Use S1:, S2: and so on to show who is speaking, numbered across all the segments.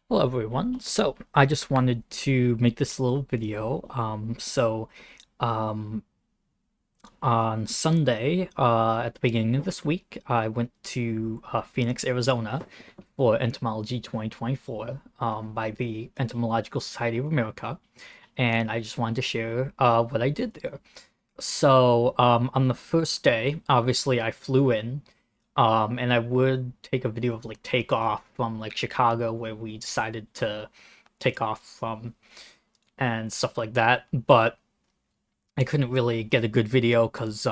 S1: Hello everyone. So I just wanted to make this little video. Um on Sunday, at the beginning of this week, I went to Phoenix, Arizona for Entomology 2024 by the Entomological Society of America, and I just wanted to share what I did there. So on the first day, obviously I flew in, and I would take a video of like takeoff from like Chicago, where we decided to take off from and stuff like that. But I couldn't really get a good video because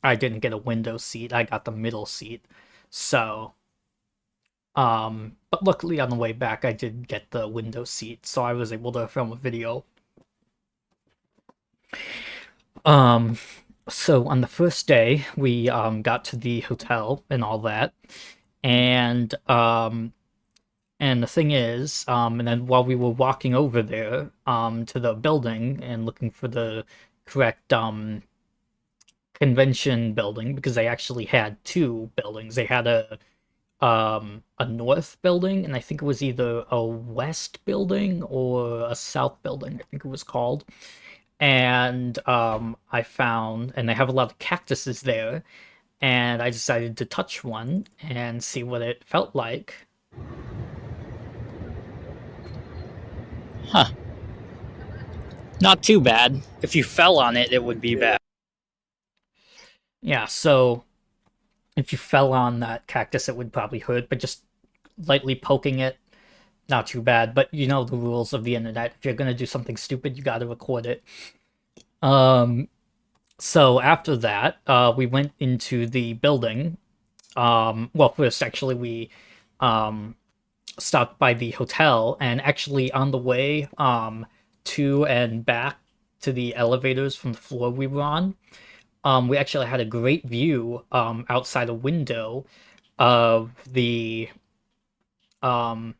S1: I didn't get a window seat. I got the middle seat. So but luckily on the way back I did get the window seat, so I was able to film a video. Um so on the first day we got to the hotel and all that. And the thing is, and then while we were walking over there, to the building and looking for the correct, convention building, because they actually had two buildings. They had a north building, and I think it was either a west building or a south building, I think it was called. And, I found, and they have a lot of cactuses there, and I decided to touch one and see what it felt like. Huh. Not too bad. If you fell on it, it would be bad. Yeah, so if you fell on that cactus, it would probably hurt, but just lightly poking it, not too bad. But you know the rules of the internet. If you're gonna do something stupid, you gotta record it. Um, so after that, we went into the building. Well, first, actually, we um stopped by the hotel, and actually on the way to and back to the elevators from the floor we were on, we actually had a great view outside a window of the um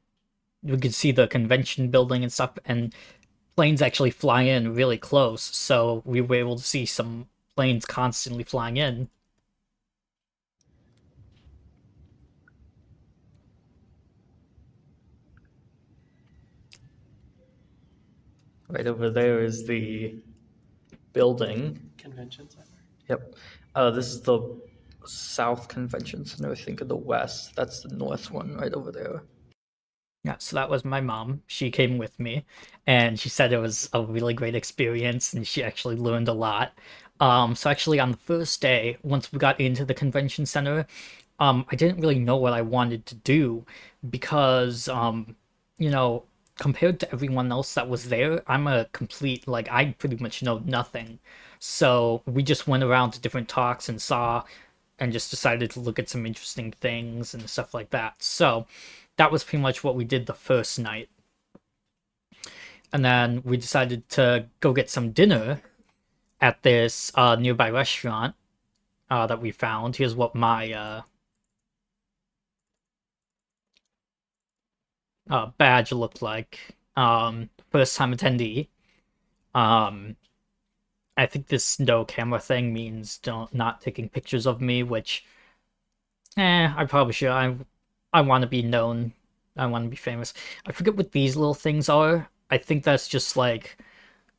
S1: we could see the convention building and stuff, and planes actually fly in really close, so we were able to see some planes constantly flying in. Right over there is the building.
S2: Convention center.
S1: Yep. This is the South Convention Center. I think of the West. That's the North one right over there. Yeah, so that was my mom. She came with me, and she said it was a really great experience, and she actually learned a lot. So actually on the first day, once we got into the convention center, I didn't really know what I wanted to do because, you know, compared to everyone else that was there, I'm a complete, like, I pretty much know nothing. So we just went around to different talks and saw and just decided to look at some interesting things and stuff like that. So that was pretty much what we did the first night. And then we decided to go get some dinner at this nearby restaurant that we found. Here's what my badge looked like. First time attendee. Um, I think this no camera thing means don't not taking pictures of me, which, I probably should. I want to be known. I want to be famous. I forget what these little things are. I think that's just like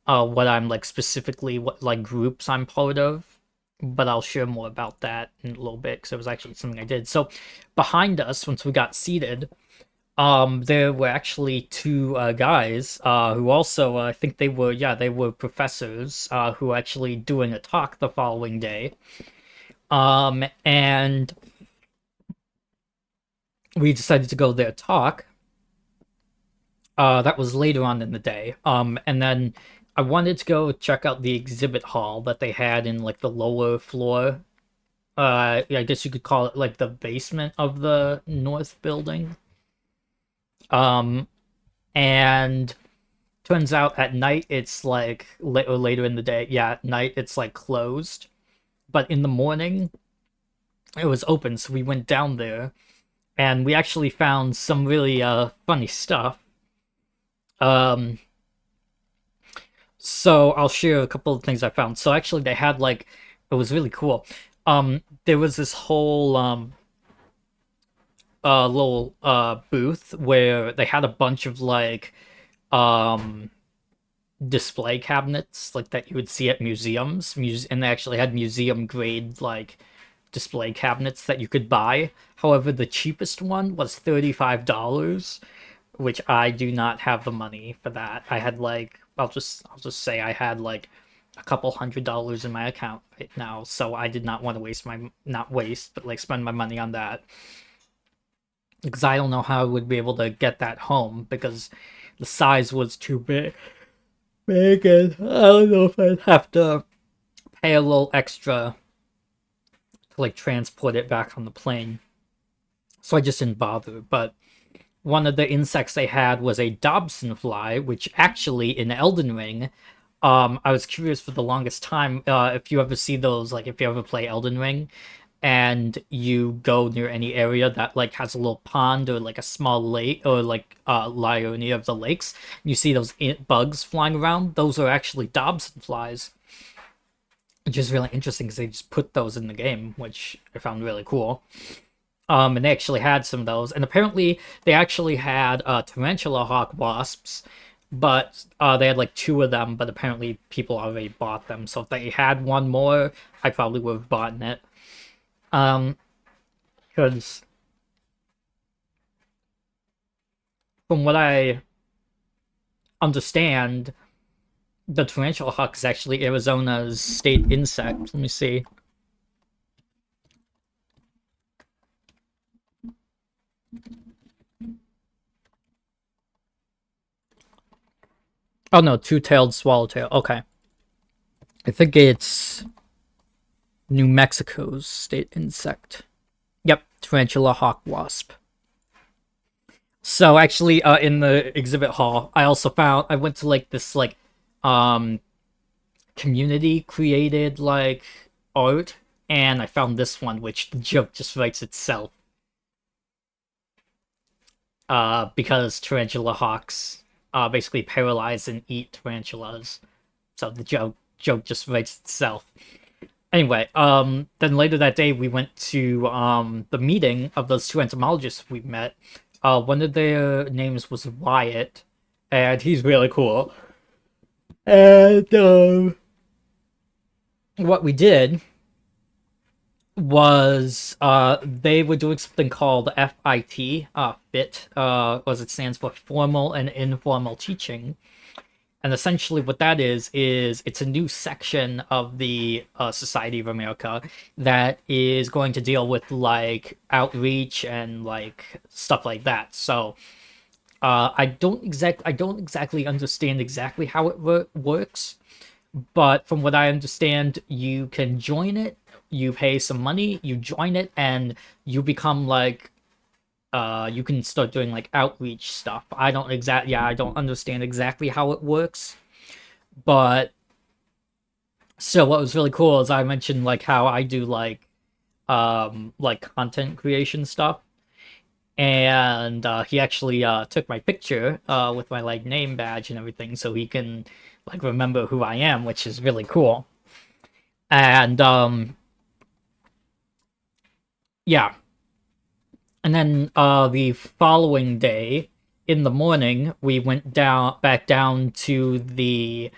S1: what I'm like specifically, what like groups I'm part of. But I'll share more about that in a little bit because it was actually something I did. So behind us, once we got seated, there were actually two guys who also, I think they were, yeah, they were professors who were actually doing a talk the following day. And we decided to go there talk. That was later on in the day. And then I wanted to go check out the exhibit hall that they had in like the lower floor. I guess you could call it like the basement of the north building. Um, and turns out at night it's like or later in the day. Yeah, at night it's like closed, but in the morning it was open. So we went down there, and we actually found some really funny stuff. Um, so I'll share a couple of things I found. So actually, they had like, it was really cool. There was this whole little booth where they had a bunch of like um display cabinets like that you would see at museums, and they actually had museum grade like display cabinets that you could buy. However, the cheapest one was $35, which I do not have the money for that. I had like I'll just say I had like a couple $100 in my account right now, so I did not want to waste my not waste, but like spend my money on that because I don't know how I would be able to get that home because the size was too big, and I don't know if I'd have to pay a little extra to like transport it back on the plane. So I just didn't bother. But one of the insects they had was a Dobson fly, which actually in Elden Ring, I was curious for the longest time if you ever see those, like if you ever play Elden Ring and you go near any area that like has a little pond or like a small lake or like lie near of the lakes, you see those bugs flying around. Those are actually Dobson flies, which is really interesting because they just put those in the game, which I found really cool. And they actually had some of those, and apparently they actually had tarantula hawk wasps, but they had like two of them. But apparently people already bought them, so if they had one more, I probably would have bought it. Um, because from what I understand, the tarantula hawk is actually Arizona's state insect. Let me see. Oh no, two-tailed swallowtail. Okay. I think it's New Mexico's state insect. Yep, tarantula hawk wasp. So actually, in the exhibit hall, I also found I went to like this like um community created like art, and I found this one, which the joke just writes itself. Because tarantula hawks basically paralyze and eat tarantulas, so the joke just writes itself. Anyway, then later that day we went to the meeting of those two entomologists we met. One of their names was Wyatt, and he's really cool. And what we did was they were doing something called FIT, FIT, as it stands for Formal and Informal Teaching. And essentially what that is it's a new section of the Society of America that is going to deal with like outreach and like stuff like that. So I don't exactly understand exactly how it works, but from what I understand, you can join it, you pay some money, you join it, and you become like you can start doing like outreach stuff. I don't understand exactly how it works, but so what was really cool is I mentioned like how I do like content creation stuff, and he actually took my picture with my like name badge and everything so he can like remember who I am, which is really cool. And yeah, and then the following day in the morning we went back down to the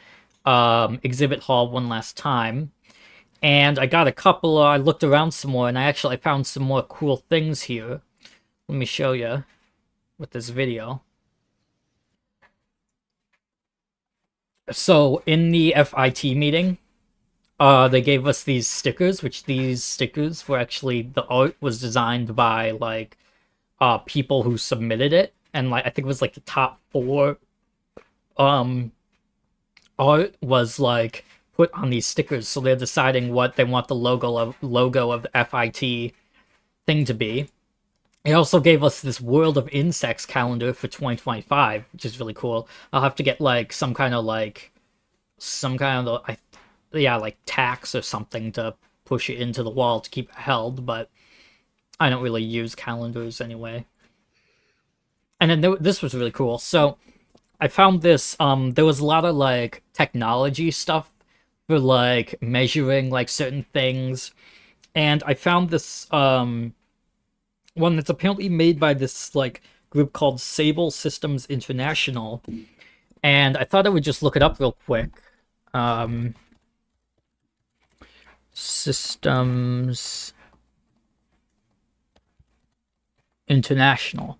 S1: exhibit hall one last time, and I got a couple I looked around some more, and I found some more cool things here. Let me show you with this video. So in the FIT meeting, they gave us these stickers, which these stickers were actually, the art was designed by like people who submitted it, and like I think it was like the top four um art was like put on these stickers, so they're deciding what they want the logo of the FIT thing to be. It also gave us this World of Insects calendar for 2025, which is really cool. I'll have to get like some kind of yeah, like tax or something to push it into the wall to keep it held, but I don't really use calendars anyway. And then this was really cool. So I found this there was a lot of like technology stuff for like measuring like certain things, and I found this one that's apparently made by this like group called Sable Systems International, and I thought I would just look it up real quick. Um, Systems International.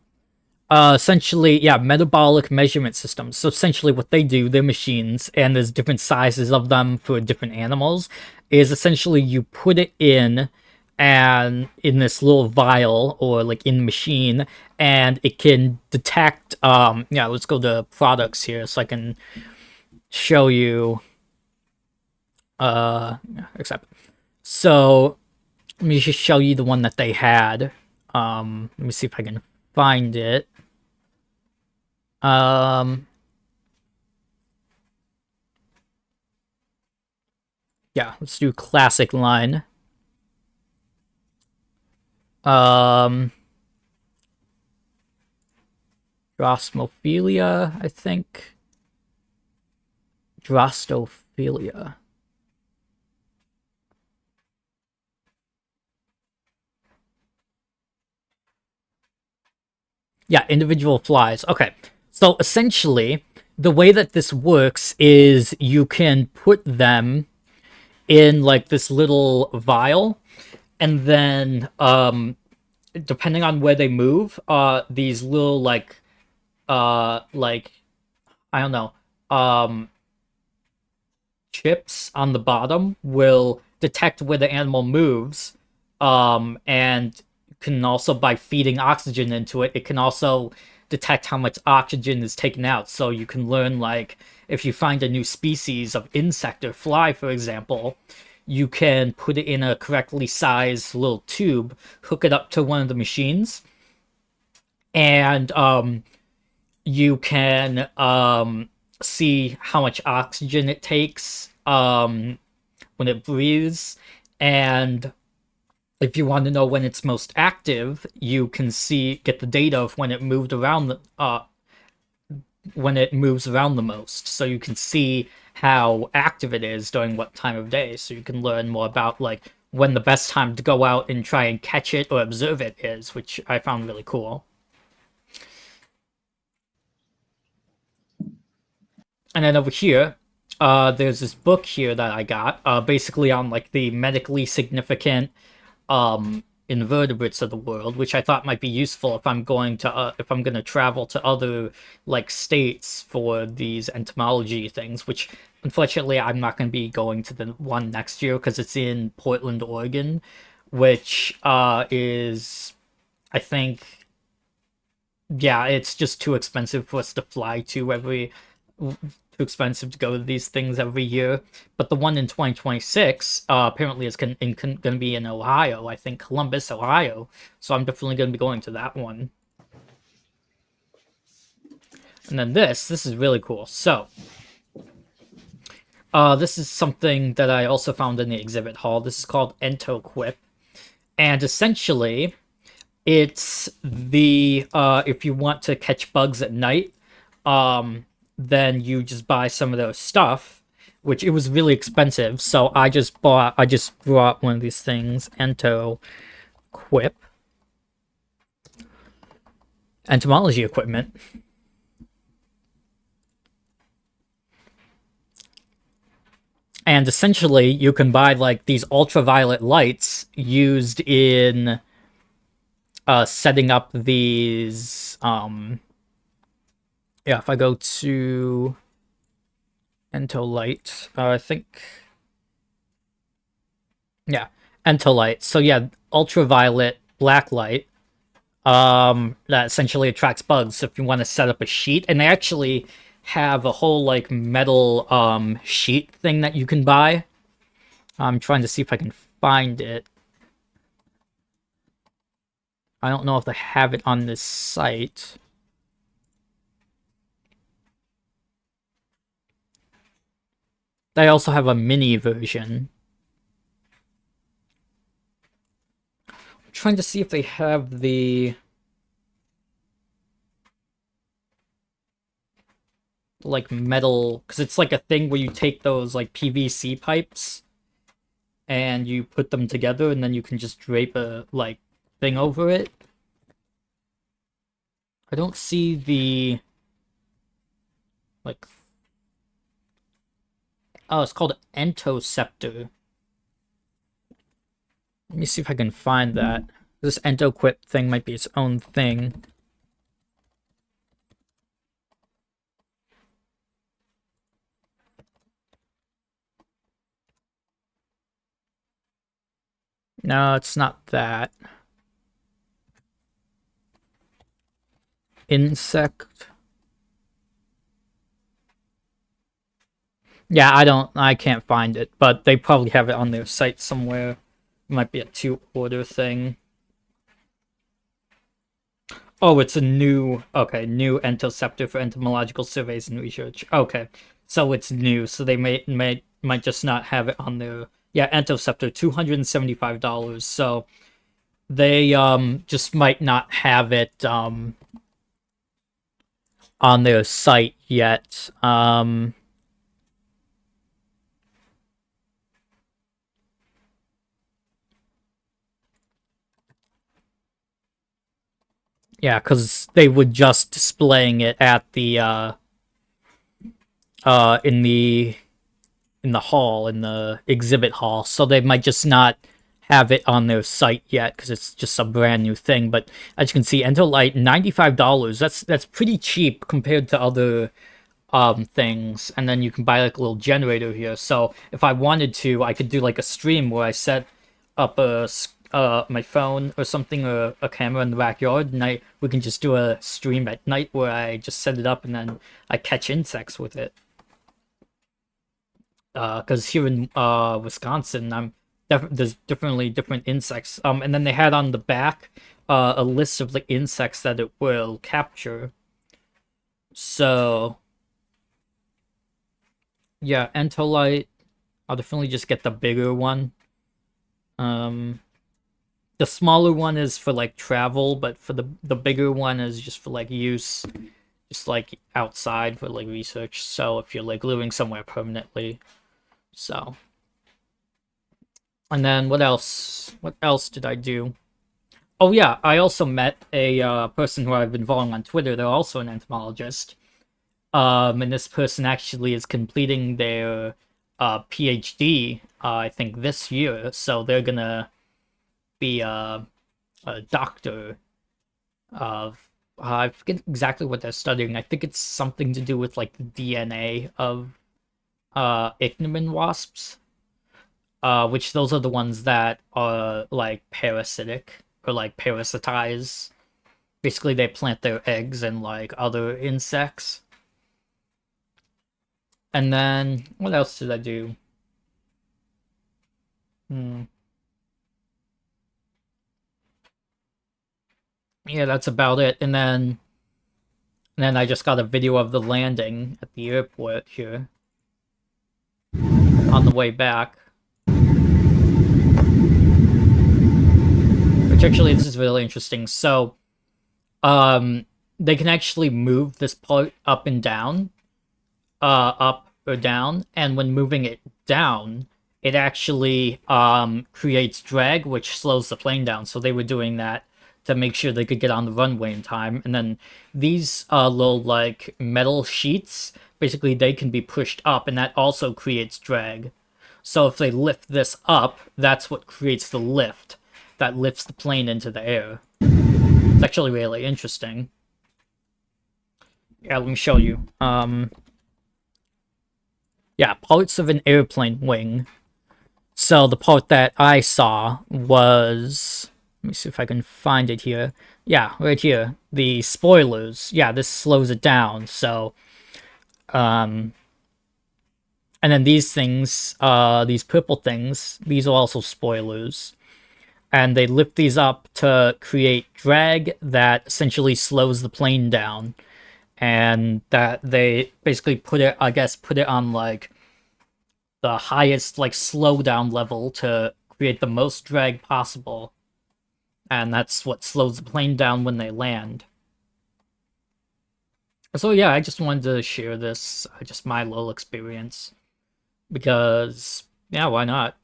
S1: Essentially, yeah, metabolic measurement systems. So essentially, what they do, their machines, and there's different sizes of them for different animals, is essentially you put it in and in this little vial or like in machine, and it can detect. Yeah, let's go to products here so I can show you. Except so let me just show you the one that they had. Let me see if I can find it. Um, yeah, let's do classic line. Um, Drosophila, I think. Drosophila. Yeah, individual flies. Okay. So essentially, the way that this works is you can put them in like this little vial, and then depending on where they move, these little like I don't know, um chips on the bottom will detect where the animal moves, and can also, by feeding oxygen into it, it can also detect how much oxygen is taken out. So you can learn, like, if you find a new species of insect or fly, for example, you can put it in a correctly sized little tube, hook it up to one of the machines, and you can see how much oxygen it takes when it breathes, and if you want to know when it's most active, you can get the data of when it moved around when it moves around the most, so you can see how active it is during what time of day, so you can learn more about like when the best time to go out and try and catch it or observe it is, which I found really cool. And then over here, there's this book here that I got, basically on like the medically significant invertebrates of the world, which I thought might be useful if I'm going to travel to other like states for these entomology things, which unfortunately I'm not going to be going to the one next year because it's in Portland, Oregon, which is, I think, yeah, it's just too expensive for us to fly to every too expensive to go to these things every year. But the one in 2026 apparently is going to be in Ohio, I think Columbus, Ohio. So I'm definitely going to be going to that one. And then this is really cool. So this is something that I also found in the exhibit hall. This is called Entoquip. And essentially, it's the if you want to catch bugs at night, then you just buy some of their stuff, which it was really expensive. So I just brought one of these things, entomology equipment. And essentially, you can buy like these ultraviolet lights used in setting up these. Yeah, if I go to Entolight, I think, yeah, Entolight. So yeah, ultraviolet black light. That essentially attracts bugs. So if you want to set up a sheet, and they actually have a whole like metal sheet thing that you can buy. I'm trying to see if I can find it. I don't know if they have it on this site. They also have a mini version. I'm trying to see if they have the like metal, because it's like a thing where you take those like PVC pipes and you put them together, and then you can just drape a like thing over it. I don't see the, like, oh, it's called Entoceptor. Let me see if I can find that. This Entoquip thing might be its own thing. No, it's not that. Insect. Yeah, I can't find it, but they probably have it on their site somewhere. It might be a to-order thing. Oh, it's a new, okay, new Entoceptor for entomological surveys and research. Okay, so it's new, so they might just not have it on their, yeah, Entoceptor, $275. So they just might not have it on their site yet. Yeah, because they were just displaying it at the in the hall, in the exhibit hall, so they might just not have it on their site yet because it's just a brand new thing. But as you can see, Enterlight, $95. That's pretty cheap compared to other things. And then you can buy like a little generator here. So if I wanted to, I could do like a stream where I set up my phone or something, or a camera in the backyard, and we can just do a stream at night where I just set it up and then I catch insects with it. Because here in Wisconsin, there's definitely different insects. And then they had on the back a list of the insects that it will capture. So yeah, Entolite. I'll definitely just get the bigger one. Um, the smaller one is for like travel, but for the bigger one is just for like use, just like outside for like research. So if you're like living somewhere permanently, so. And then what else? What else did I do? Oh yeah, I also met a person who I've been following on Twitter. They're also an entomologist. And this person actually is completing their PhD, I think this year. So they're gonna be a doctor of. I forget exactly what they're studying. I think it's something to do with like the DNA of ichneumon wasps. Which those are the ones that are like parasitic or like parasitize. Basically, they plant their eggs in like other insects. And then what else did I do? Hmm. Yeah, that's about it. And then I just got a video of the landing at the airport here on the way back. Which actually, this is really interesting. So, they can actually move this part up and down, up or down, and when moving it down, it actually creates drag, which slows the plane down. So they were doing that to make sure they could get on the runway in time. And then these little like metal sheets, basically they can be pushed up, and that also creates drag. So if they lift this up, that's what creates the lift that lifts the plane into the air. It's actually really interesting. Yeah, let me show you. Yeah, parts of an airplane wing. So the part that I saw was, let me see if I can find it here. Yeah, right here. The spoilers. Yeah, this slows it down. So, and then these things, these purple things, these are also spoilers. And they lift these up to create drag that essentially slows the plane down. And that they basically put it, I guess, put it on like the highest like slowdown level to create the most drag possible, and that's what slows the plane down when they land. So yeah, I just wanted to share this, just my little experience, because yeah, why not?